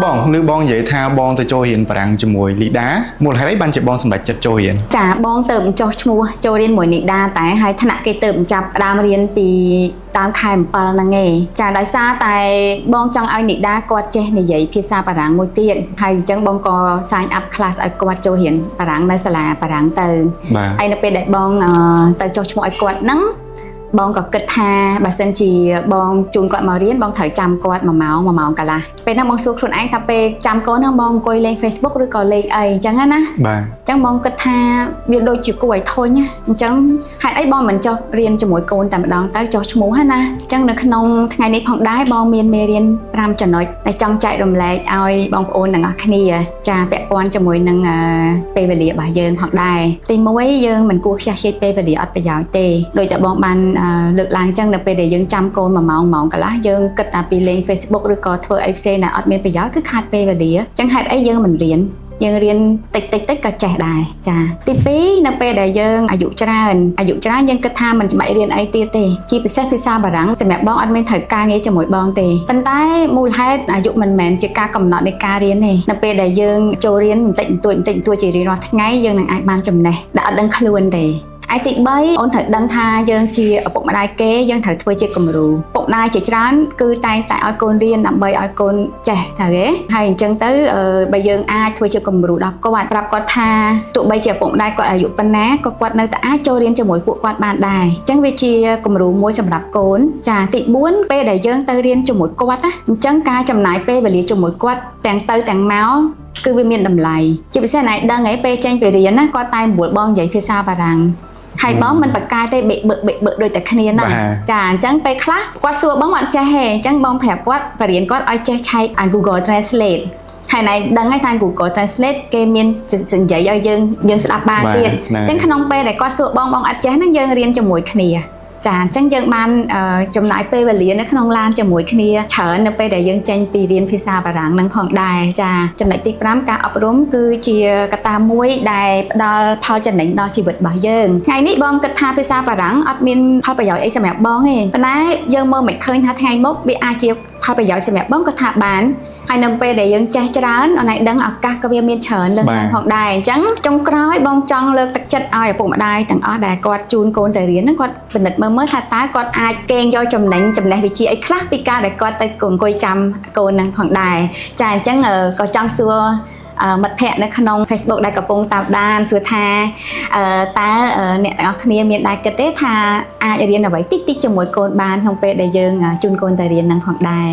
បងលឺបងនិយាយថាបងទៅចូលរៀនបារាំងជាមួយលីដាមូលហេតុអីបានជាបងសម្រេចចិត្តចូលរៀនចាបងទៅចុះឈ្មោះចូលរៀនមួយលីដាតែហើយថ្នាក់គេទៅចាប់ដើមរៀនពីតាមខែ7ហ្នឹងឯងចាដោយសារតែបងចង់ឲ្យនីដាគាត់ចេះនិយាយភាសាបារាំងមួយទៀតហើយអញ្ចឹងបងក៏ sign up class ឲ្យគាត់ចូលរៀនបារាំងនៅសាលាបារាំងទៅហើយនៅពេលដែលបងទៅចុះឈ្មោះឲ្យគាត់ហ្នឹងបងក៏គិតថាបើសិនជាបងជូនគាត់មករៀនបងត្រូវចាំគាត់1ម៉ោងកន្លះពេលហ្នឹងបងសួរខ្លួនឯងថាពេលចាំកូនហ្នឹងបងអង្គុយលេង Facebook ឬក៏លេងអីអញ្ចឹងណាបាទអញ្ចឹងបងគិតថាវាដូចជាគួរឲ្យធុញណាអញ្ចឹងហេតុអីបងមិនចុះរៀនជាមួយកូនតែម្ដងទៅចុះឈ្មោះណាអញ្ចឹងនៅក្នុងថ្ងៃនេះផងដែរបងមានមេរៀន5ចំណុចដែលចង់ចែករំលែកឲ្យបងប្អូនទាំងអស់គ្នាចាពាក់ព័ន្ធជាមួយនឹងពេលវេលារបស់យើងផងដែរទី1យើងមិនគួរខ្ជះខ្ជាយពេលវេលាអត់ប្រយោជន៍ទេដោយតែបងបានលើកឡើងអញ្ចឹងនៅពេលដែលយើងចាំកូន1ម៉ោងកន្លះយើងគិតតែពីលេង Facebook ឬក៏ធ្វើអីផ្សេងដែលអត់មានប្រយោជន៍គឺខាតពេលវេលាអញ្ចឹងហេតុអីយើងមិនរៀនយើងរៀនតិចក៏ចេះដែរចាទី2នៅពេលដែលយើងអាយុច្រើនយើងគិតថាមិនច្បាច់រៀនអីទៀតទេជាពិសេសភាសាបារាំងសម្រាប់បងអត់មានត្រូវការងារជាមួយបងទេប៉ុន្តែមូលហេតុអាយុមិនមែនជាការកំណត់នៃការរៀនទេនៅពេលដែលយើងចូលរៀនបន្តិចបន្តួចជារៀងរាល់ថ្ងៃយើងនឹងអាចបានចំណេះដែលអត់ដឹងខ្លួនទេឯទី3អូនត្រូវដឹងថាយើងជាឪពុកម្ដាយគេយើងត្រូវធ្វើជាគំរូឪពុកម្ដាយជាច្រើនគឺតែងតែឲ្យកូនរៀនដើម្បីឲ្យកូនចេះថាគេហើយអញ្ចឹងទៅបើយើងអាចធ្វើជាគំរូដល់គាត់ប្រាប់គាត់ថាទោះបីជាឪពុកម្ដាយគាត់អាយុប៉ុណ្ណាក៏គាត់នៅតែអាចចូលរៀនជាមួយពួកគាត់បានដែរអញ្ចឹងវាជាគំរូមួយសម្រាប់កូនចាទី4ពេលដែលយើងទៅរៀនជាមួយគាត់ណាអញ្ចឹងការចំណាយពេលវេលាជាមួយគាត់ទាំងទៅទាំងមកគឺវាមានតម្លៃជាពិសេសណៃដឹងហីពេលចេញពីរៀនណាគាត់តែបួលបងនិយាយភាសាបារាំងហើយបងមិនបកកាយទេបេបដូចតែគ្នាហ្នឹងចាអញ្ចឹងពេលខ្លះគាត់សួរបងអត់ចេះទេអញ្ចឹងបងប្រាប់គាត់បរៀនគាត់ឲ្យចេះឆែក Google Translate ហើយណៃដឹងហើយថា Google Translate គេមាននិយាយឲ្យយើងស្ដាប់បានទៀតអញ្ចឹងក្នុងពេលដែលគាត់សួរបងអត់ចេះហ្នឹងយើងរៀនជាមួយគ្នាចាអញ្ចឹងយើងបានចំណាយពេលវេលានៅក្នុងឡានជាមួយគ្នាច្រើននៅពេលដែលយើងចេញពីរៀនភាសាបារាំងនឹងផងដែរចាចំណុចទី5ការអប់រំគឺជាកត្តាមួយដែលផ្ដល់ផលចំណេញដល់ជីវិតរបស់យើងថ្ងៃនេះបងគិតថាភាសាបារាំងអត់មានផលប្រយោជន៍អីសម្រាប់បងទេប៉ុន្តែយើងមើលមិនឃើញថាថ្ងៃមុខវាអាចជាផលប្រយោជន៍សម្រាប់បងក៏ថាបានហើយនៅពេលដែលយើងចេះច្រើនអនឡាញដឹងឱកាសក៏វាមានច្រើនលើសឡើងផងដែរអញ្ចឹងចុងក្រោយបងចង់លើកទឹកចិត្តឲ្យឪពុកម្ដាយទាំងអស់ដែលគាត់ជូនកូនទៅរៀនហ្នឹងគាត់ពិនិត្យមើលថាតើគាត់អាចកេងយកចំណេះវិជ្ជាអីខ្លះពីការដែលគាត់ទៅអង្គុយចាំកូនហ្នឹងផងដែរចាអញ្ចឹងក៏ចង់សួរមិត្តភ័ក្តិនៅក្នុង Facebook ដែលកំពុងតាមដានសួរថាតើអ្នកទាំងអស់គ្នាមានដែរគិតទេថាអាចរៀនអ្វីតិចជាមួយកូនបានក្នុងពេលដែលយើងជូនកូនទៅរៀនហ្នឹងផងដែរ